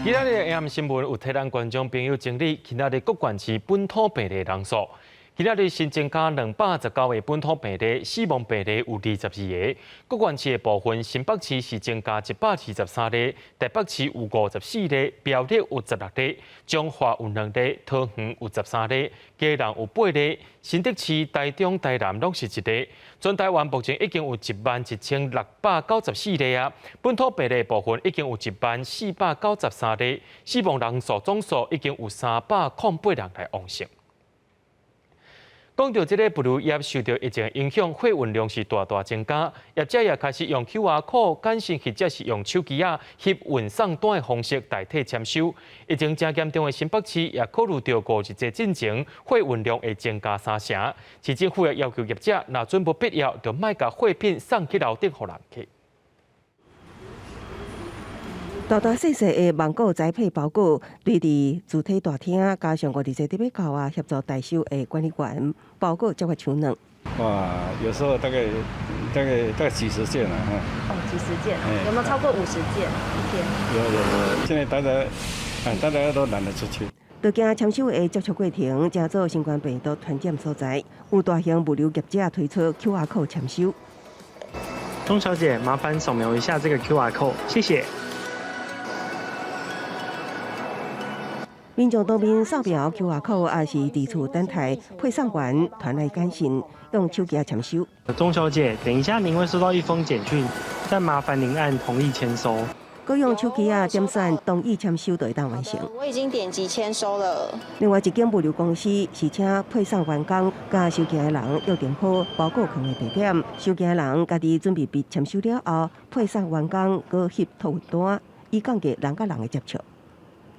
今仔日AM新闻有替咱观众朋友整理今仔日各县市本土病例人数。今仔日新增加219个本土病例，死亡病例有22个。各县市的部分，新北市是增加123例，台北市有54例，苗栗有16例，彰化有2例，桃园有13例，嘉南有8例，新竹市、台中、台南拢是1例。全台湾目前已经有11694例啊，本土病例部分已经有10493例，死亡人数总数已经有308人来亡性。 讲到这个物流业受到疫情影响，货运量是大大增加，业者也开始用 QR code 简讯或者是用手机翕运送单的方式代替签收。疫情正严重的新北市也考虑到5日节进前货运量会增加3成，市政府也要求业者若准不必要，就莫将货品送去楼顶互人去。 大大细细的芒果栽培包裹，对伫主体大厅加上5日节特别高啊，协助代收的管理员包裹交给厂能。哇，有时候大概几十件了哈。哦，几十件，有没有超过50件一天？有，现在大家都懒得出去。就惊签收的接触过程，正做新冠病毒传染所在，有大型物流业者推出 QR code 签收。钟小姐，麻烦扫描一下这个 QR code， 谢谢。 民众当面扫描 QR code， 也是伫厝等待配送员传来简讯，用手机签收。钟小姐，等一下您会收到一封简讯，但麻烦您按同意签收。佮用手机点选同意签收就会当完成。我已经点击签收了。另外一间物流公司是请配送员工甲收件的人约定好包裹放的地点，收件的人家己准备笔签收了后，配送员工佮翕托运单，以降低人甲人的接触。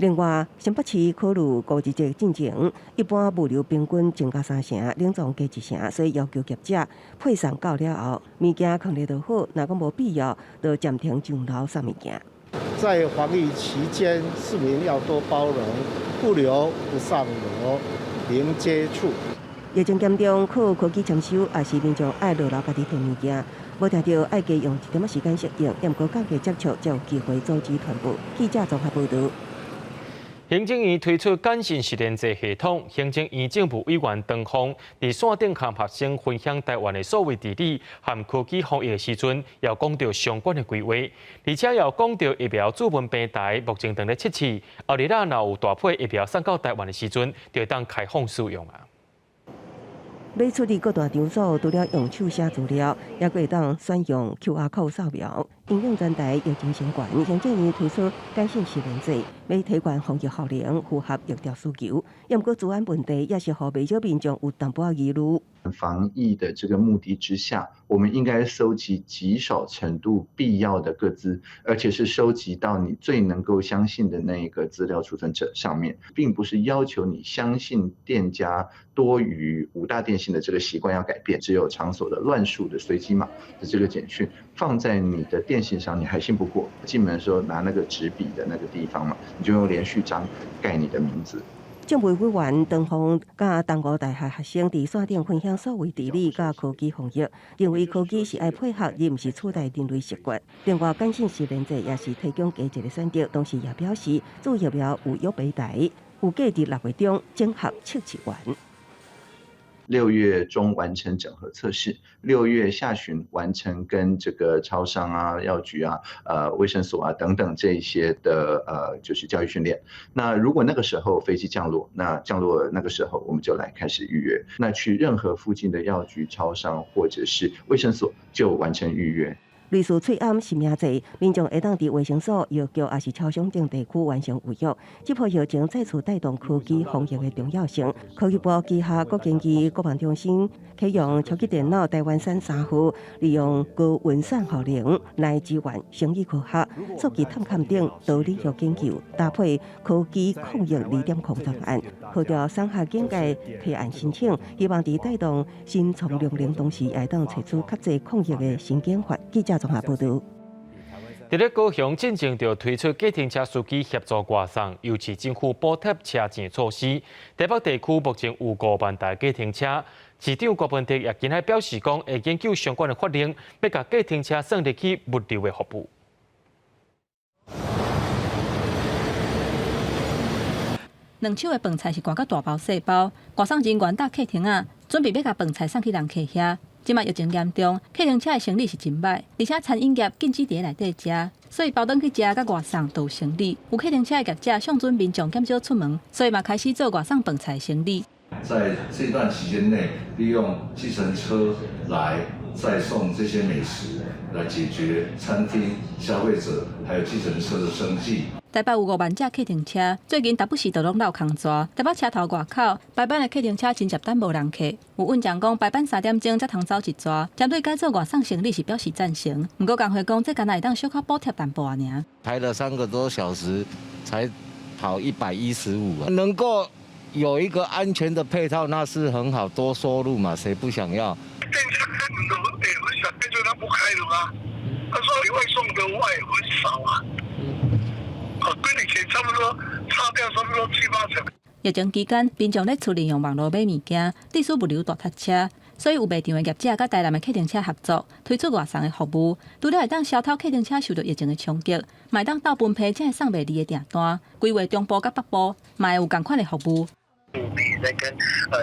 另外，新北市考虑5日节进前，一般物流平均增加3成，冷藏加1成，所以要求业者配送到了后，物件放咧就好，若讲无必要，就暂停上楼送物件。在防疫期间，市民要多包容，不留不上楼，零接触。疫情严重，靠科技签收，也是民众爱落楼家己摕物件，无听到爱加用一点仔时间适应，也毋过降低接触，才有机会阻止传播。记者综合报道。 行政院推出简讯实联制系统，行政院政务委员唐凤伫线顶和学生分享台湾的所谓治理和科技防疫的时阵，也讲到相关的规划，而且也讲到疫苗驻门平台目前正在测试，后日若有大批疫苗送到台湾的时阵，就会当开放使用啊。 要处理各大场所，除了用手写资料，也可以当选用 QR code 扫描。应用专台疫情相关，行政院推出改善实名制，要提悬防疫效能，符合疫调需求。不过治安问题也是让不少民众有淡薄疑虑。防疫的这个目的之下，我们应该收集极少程度必要的个资，而且是收集到你最能够相信的那一个资料储存者上面，并不是要求你相信店家多于5大电信的这个习惯要改变，只有场所的乱数的随机码的这个简讯放在你的电信上，你还信不过，进门的时候拿那个纸笔的那个地方嘛，你就用连续章盖你的名字。政委委员唐凤甲东吴大学学生伫线顶分享所谓地理甲科技防疫，认为科技是爱配合，而毋是取代人类习惯。另外，改善实名制也是提供家一个选择，同时也表示做疫苗有约平台，有计伫6月中整合测试完。6月中完成整合测试，6月下旬完成跟这个超商啊、药局啊、卫生所啊等等这一些的就是教育训练。那如果那个时候飞机降落，那降落那个时候我们就来开始预约。那去任何附近的药局、超商或者是卫生所就完成预约。类似翠暗实名制，民众会当伫卫生所、药局也是超商等地区完成预约。这波疫情再次带动科技防疫的重要性。科技部旗下国建议国防中心启用超级电脑台湾山3号，利用高运算效能来支援生理科学、数据探勘等道理学研究，搭配科技抗疫2.0专案，号召3下境界提案申请，希望伫带动新从良龄同时，也当找出较侪抗疫的新研发。记者综合报道。伫咧高雄进前就推出计程车司机协助外送，尤其政府补贴车钱措施。台北地区目前有5万台计程车，市长郭文迪也今日表示讲，会研究相关的法令，要甲计程车算入去物流的服务。两手的饭菜是挂到大包细包，外送人员搭客厅啊，准备要甲饭菜送去人客遐。即卖疫情严重，客停车的生理是真歹，而且餐饮业禁止伫内底食，所以包顿去食甲外送都有生理。有客停车的业者向准民众减少出门，所以嘛开始做外送饭菜生理。在这段期间内，利用计程车来再送这些美食，来解决餐厅、消费者还有计程车的生计。台北有5万架客停车，最近台北市都拢闹空蛇。台北车头外口排班的客停车真接单无人客，有运将讲排班3点钟才通走一抓。针对改做外送生理是表示赞成，不过工会讲这敢会当小可补贴淡薄尔。排了3个多小时才跑115啊，能够有一个安全的配套，那是很好，多收入嘛，谁不想要？电车我想电车它不开了吗？他说外送的外很少啊。跟以前差不多，差掉差不多7、8成。疫情期间，民众咧厝利用网络买物件，隶属物流大塞车，所以有卖场的业者甲台南的客停车合作，推出外送的服务，除了会当消透客停车受到疫情的冲击，嘛会当倒分批才会送袂离的订单。规划中部甲北部，嘛有同款的服务。也在跟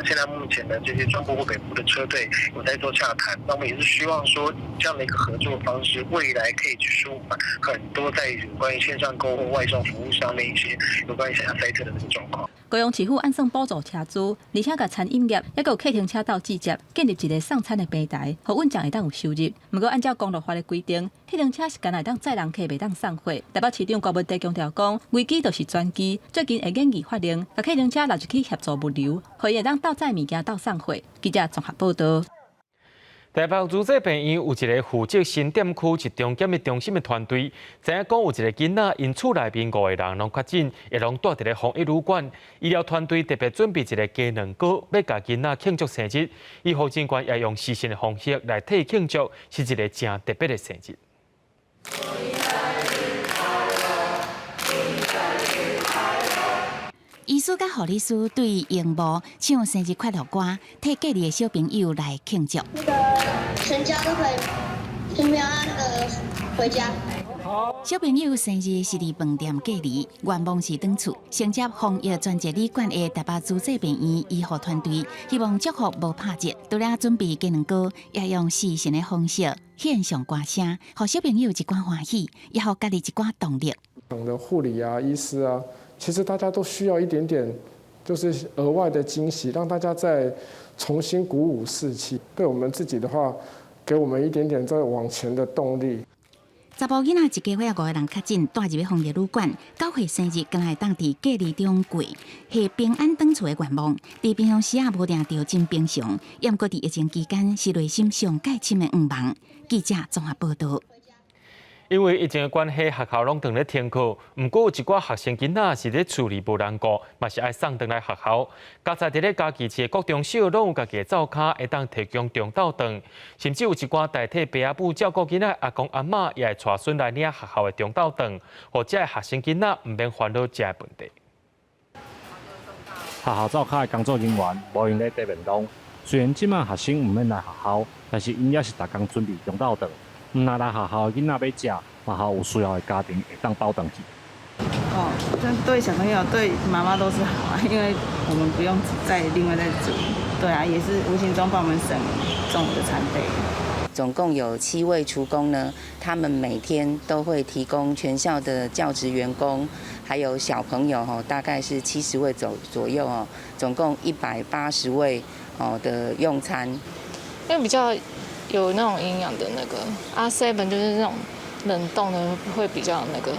现在目前的这些中部或北部的车队有在做洽谈，那我们也是希望说这样的一个合作方式，未来可以去舒缓很多在有关于线上购物、外送服务上面一些有关于想要塞车的这个状况。高雄市府按算补助车资，而且甲餐饮业也有客停车道季节建立一个送餐的平台，互运将会当有收入。不过按照公路法的规定，客停车是干会当载人客，袂当送货。台北市长郭文迪强调讲，危机就是转机，最近会研议法令，甲客停车纳入去协助物流，互伊会当倒载物件倒送货。记者综合报道。台北主治病院有一个负责新店区集中检疫中心的团队，知影讲有一个囡仔因厝内面5个人拢确诊，也拢住伫咧防疫旅馆。医疗团队特别准备一个鸡卵糕，要甲囡仔庆祝生日。医护人员也用视讯的方式来替伊庆祝，是一个正特别的生日。医师甲护理师对荧幕唱生日快乐歌，替隔离的小朋友来庆祝。全家都可以平平安安的回家。小朋友生日是伫饭店隔离，愿望是转厝。承接防疫专责旅馆的台北主治病院医护团队，希望祝福无拍折，除了准备鸡卵糕，也用视讯的方式献上歌声，互小朋友一寡欢喜，也互家己一寡动力。的护理啊，医师啊。其实大家都需要一点点，就是额外的惊喜，让大家再重新鼓舞士气。对我们自己的话，给我们一点点再往前的动力。查甫囡仔一家伙5个人确诊，带入去防疫旅馆，9岁生日刚会当伫隔离中过，系平安返厝的愿望。伫平常时无定着真平常，也毋过伫疫情期间是内心上介深的愿望。记者综合报道。因为疫情的关系，学校拢踮咧停课，毋过有一寡学生囡仔是咧厝里无人顾，嘛是爱送转来学校。加在伫咧家己市各中小拢有家己的灶卡，会当提供中昼顿，甚至有一寡代替爸母照顾囡仔阿公阿嬷，也会带孙来领学校的中昼顿，或者学生囡仔毋免烦恼食的问题。学校灶卡的工作人员无用咧缀便当，虽然即卖学生毋免来学校，但是因也是逐工准备中昼顿。毋若来学校的囡仔要食，学校有需要的家庭会当包顿去。这对小朋友、对妈妈都是好啊，因为我们不用再另外再煮。对啊，也是无形中帮我们省中午的餐费。总共有7位厨工呢，他们每天都会提供全校的教职员工，还有小朋友大概是70位左右总共180位的用餐。因为比较有那种营养的那个7就是那种冷冻的会比较那个。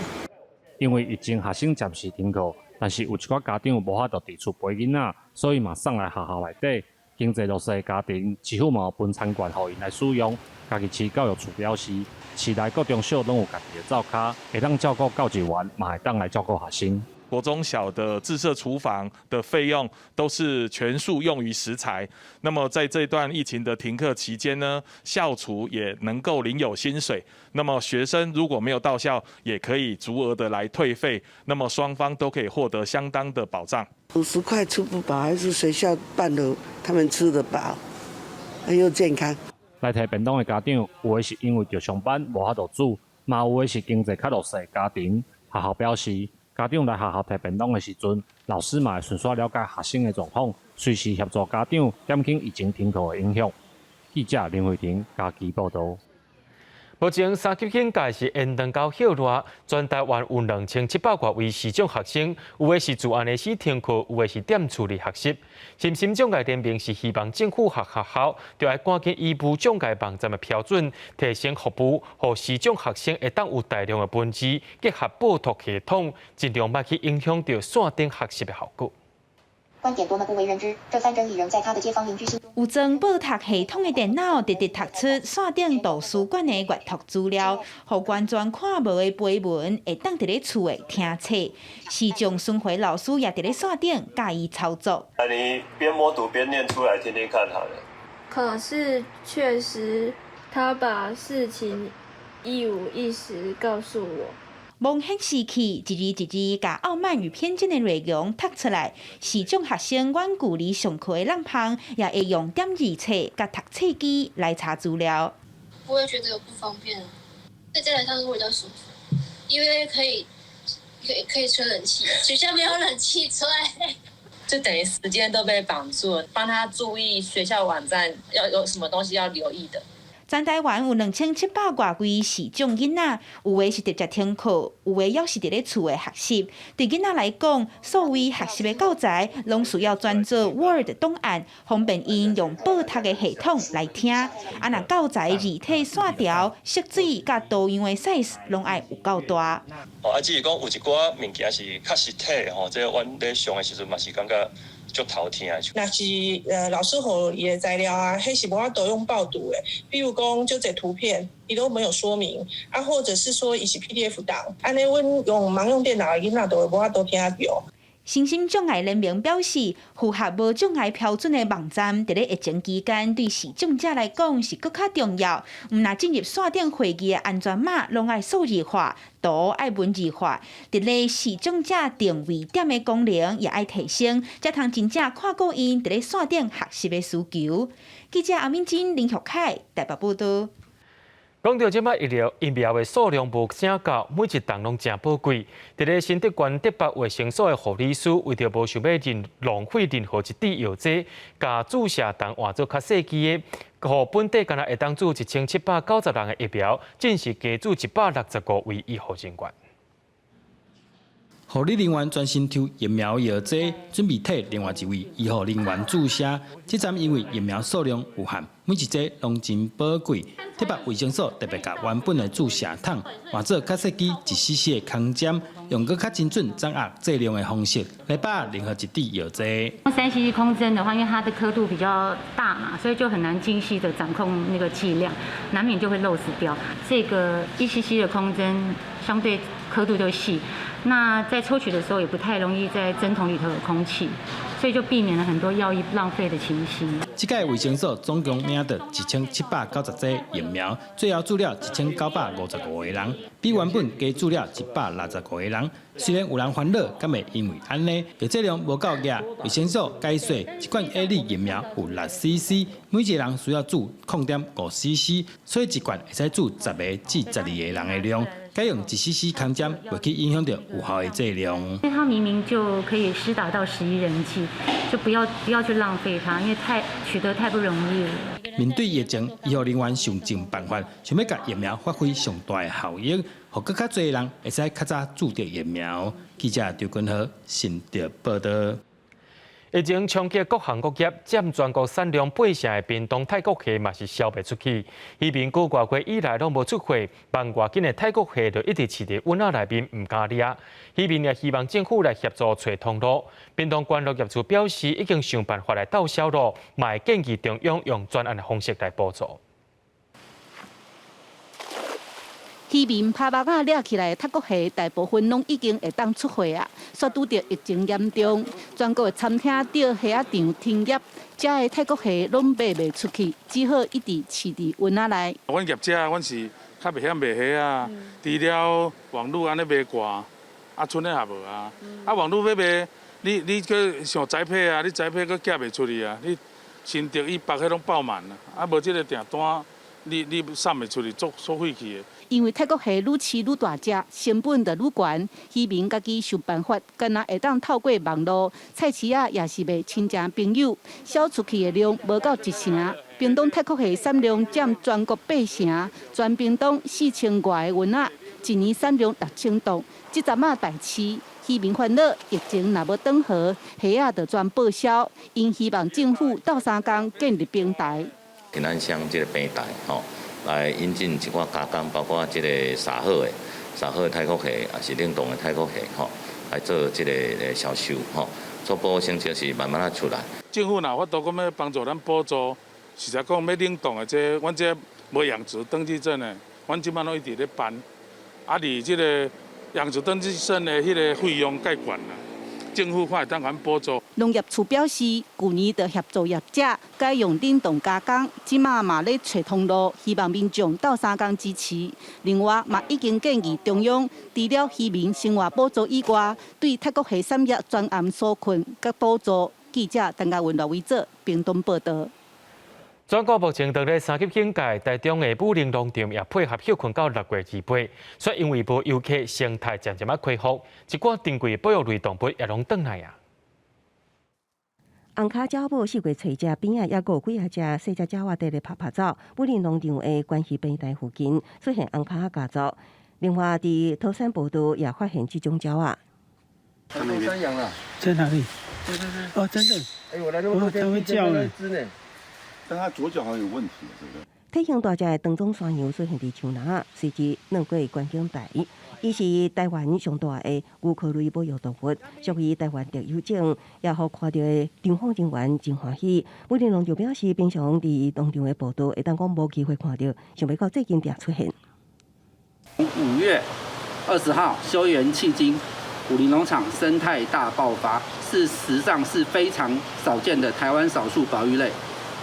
因为疫情学生暂时停课，但是有一寡家长无法度伫厝陪囡仔，所以嘛送来学校内底。经济弱势的家庭，市府嘛有分餐券互因来使用。家己市教育处表示，市内各中小拢有家己的灶卡，会当照顾教职员，嘛会当来照顾学生。国中小的自设厨房的费用都是全数用于食材。那么在这段疫情的停课期间呢，校厨也能够领有薪水。那么学生如果没有到校，也可以足额的来退费。那么双方都可以获得相当的保障。50块吃不饱，还是学校办的，他们吃得饱，又健康。来提便当的家长，有的是因为要上班无法度煮，嘛有的是经济较弱势的家庭。学校表示，家长来学校提便当的时阵，老师嘛会顺续了解学生的状况，随时协助家长减轻疫情停课的影响。记者林慧婷家己报道。目前3级警戒是延长到后热，全台湾有2700多位视障学生，有的是自安的死停课，有的是踮厝里学习。身心障碍联盟是希望政府学校就要赶紧依步障碍网站的标准，提升服务，让视障学生会当有大量的文字结合报读系统，尽量莫去影响到线顶学习的效果。观点多么不为人知，这番争议仍在他的街坊邻居心中。有装报读系统的电脑，直直读出线顶图书馆的阅读资料，让完全看无的碑文会当伫咧厝的听册。视障孙回老师也伫咧线顶教伊操作。你边摸读边念出来听听看好了。可是确实，他把事情一五一十告诉我。蒙显示器一字一字把傲慢与偏见的内容读出来，视障学生远距离上课的人旁，也会用点字册甲读册机来查资料。不会觉得有不方便，在家来上课比较舒服，因为可以吹冷气，学校没有冷气吹。就等于时间都被绑住了，帮他注意学校网站要有什么东西要留意的。全台湾有2700多位视障囡仔，有的是直接听课，有的也是伫咧厝的学习。对囡仔来讲，所谓学习的教材，拢需要转做 Word 档案，方便因用报读的系统来听。若教材字体线条、色水甲多样的 size， 拢爱有够大。只是讲有一寡物件是较实体的这阮咧上的时阵嘛是感觉。就头听啊！那是老师吼伊的材料啊，迄是无法度用报读的。比如讲，就这图片，伊都没有说明啊，或者是说伊是 PDF 档，安尼阮用盲用电脑的囡仔都会无法度听到。身心障碍联盟表示，符合无障碍标准的网站，伫咧疫情期间对视障者来讲是更较重要。毋若进入线顶会议的安全码，拢爱数字化，图爱文字化。伫咧视障者定位点的功能也爱提升，才通真正看过因伫咧线顶学习的需求。记者阿敏珍、林玉凯台北报道。讲到即摆疫苗的数量无啥够，每一档拢真宝贵。伫咧新德县德北卫生所的护理师，为着无想要浪费任何一滴药剂，甲注射档换做较细支的，互本地敢若会当注1790人的疫苗，正是加注165位医护人员。护理人员专心抽疫苗药剂，准备替另外一位医护人员注射。这站因为疫苗数量有限，每一剂拢真宝贵。特别卫生所特别甲原本的注射筒换做较细支1cc的空针，用个较精准掌握剂量的方式来把任何一滴药剂。3cc 空针的话，因为它的刻度比较大嘛，所以就很难精细的掌控那个剂量，难免就会漏死掉。这个1cc 的空针相对刻度就细，那在抽取的时候也不太容易在针筒里头有空气，所以就避免了很多药液浪费的情形。这届卫生所总共领到1790剂疫苗，最后注了1955个人，比原本加注了165个人。虽然有人烦恼，敢会因为安尼药剂量无够额，卫生所解说一罐 A 类疫苗有6cc， 每一个人需要注0.5cc， 所以一罐会使注10个至12个人的量。改用1cc 空针，袂去影响到有效的剂量。因为它明明就可以施打到11人剂，就不要去浪费它，因为取得太不容易了。面对疫情，医护人员想尽办法，想要甲疫苗发挥上大的效益，互更较侪人会使较早注射疫苗。记者刘君豪，新竹报道。疫情冲击各行各业，占全国产量8成的屏东泰国蟹嘛是销袂出去。渔民古外月以来拢无出货，万外斤的泰国蟹就一直饲伫温仔内面唔敢掠。渔民也希望政府来协助找通路。屏东关陆业主表示，已经想办法来斗销路，嘛会建议中央用专案的方式来补助。渔民拍目仔掠起来的泰国蟹，大部分拢已经会当出货啊。却拄着疫情严重，全国的餐厅、钓蟹仔场停业，这的泰国蟹拢卖袂出去，只好一直饲伫温仔内。阮业者，阮是较袂晓卖蟹啊，除了网络安尼卖挂，剩的也无啊。网络要卖，你去上栽培啊，你栽培佫寄袂出去啊，你新竹以北迄拢爆满啊，无即个订单，你送袂出去，作废去的。因为泰国蟹愈饲愈大只，成本就愈悬，渔民家己想办法，敢若会当透过网络，菜市仔也是卖亲戚朋友，销出去的量无到1成。屏东泰国蟹产量占全国8成，全屏东4000外个温仔，一年产量6000吨。这阵仔大市，渔民烦恼疫情若无转好，蟹仔就全报销。因希望政府斗3工建立平台。今咱上这个平台吼。来引进一寡加工，包括这个沙好的泰国蟹，也是冷冻的泰国蟹，吼，来做这个销售，吼，初步成绩是慢慢啊出来。政府若法度讲要帮助咱补助，实在讲要冷冻的这，阮这无养殖登记证的，阮即摆拢一直咧办，离这个养殖登记证的迄个费用介悬啦。政府看会当咱补助。农业处表示，去年就协助业者改用冷冻加工，即马嘛咧找通路，希望民众斗3工支持。另外，嘛已经建议中央除了渔民生活补助以外，对泰国蟹产业专案纾困甲补助。记者陈家文、罗伟做屏东报道。全国目前伫咧3级警戒，台中的武陵农场也配合休困到6月28，所以因为无游客，生态渐渐恢复，一寡珍贵保育类动物也拢转来啊。红脚鸟母4月找只边仔，也有几啊只细只鸟仔伫咧拍走。武陵农场的关系平台附近出现红脚家族，另外伫桃山步道也发现这种鸟仔。看到山羊了，在哪里？对。哦，真的。哎，我来这么它会叫呢。但它左脚好像有问题，对不对？体型大只的长鬃山羊出现伫树林，随之绕过观景台。伊是台湾上大的牛科类保育动物，属于台湾特有种，也互看到的场访人员真欢喜。武陵农场表示，平常伫农场的报道会当讲无机会看到，想袂到最近才出现。5月20号，休园迄今，武陵农场生态大爆发，事实上是非常少见的台湾少数保育类。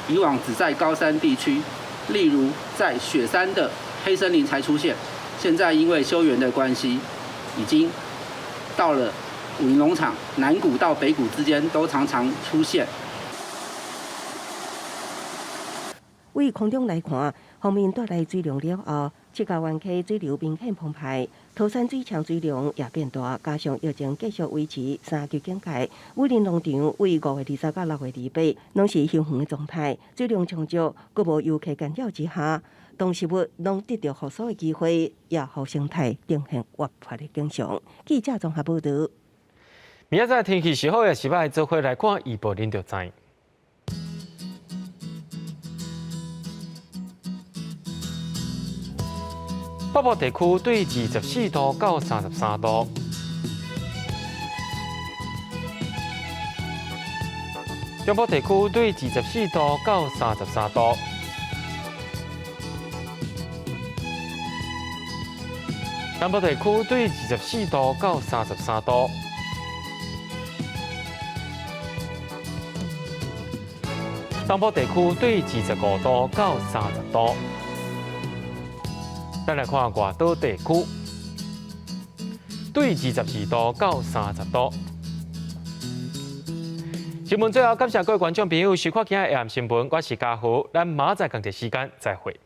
以往只在高山地区，例如在雪山的黑森林才出现，现在因为休园的关系，已经到了武陵农场南谷到北谷之间都常常出现。为空中来看，方面带来水量了后，七甲湾溪水流明显澎湃，桃山水墙水量也变大，加上疫情继续维持3级警戒，武陵农场为5月23到6月28拢是休园的状态，水量充足，佫无游客干扰之下，动植物拢得到复苏的机会，也互生态呈现活泼的景象。记者综合报道。明仔载天气是好的，是歹做伙来看预报，恁就知。北部地区对24度到33度。中部地区对24度到33度。南部地区对24度到33度。东部地区对25度到30度。咱来看外岛地区，对22度到30度。新闻最后，感谢各位观众朋友收看今日AM新闻，我是嘉豪，咱明仔载同一时间再会。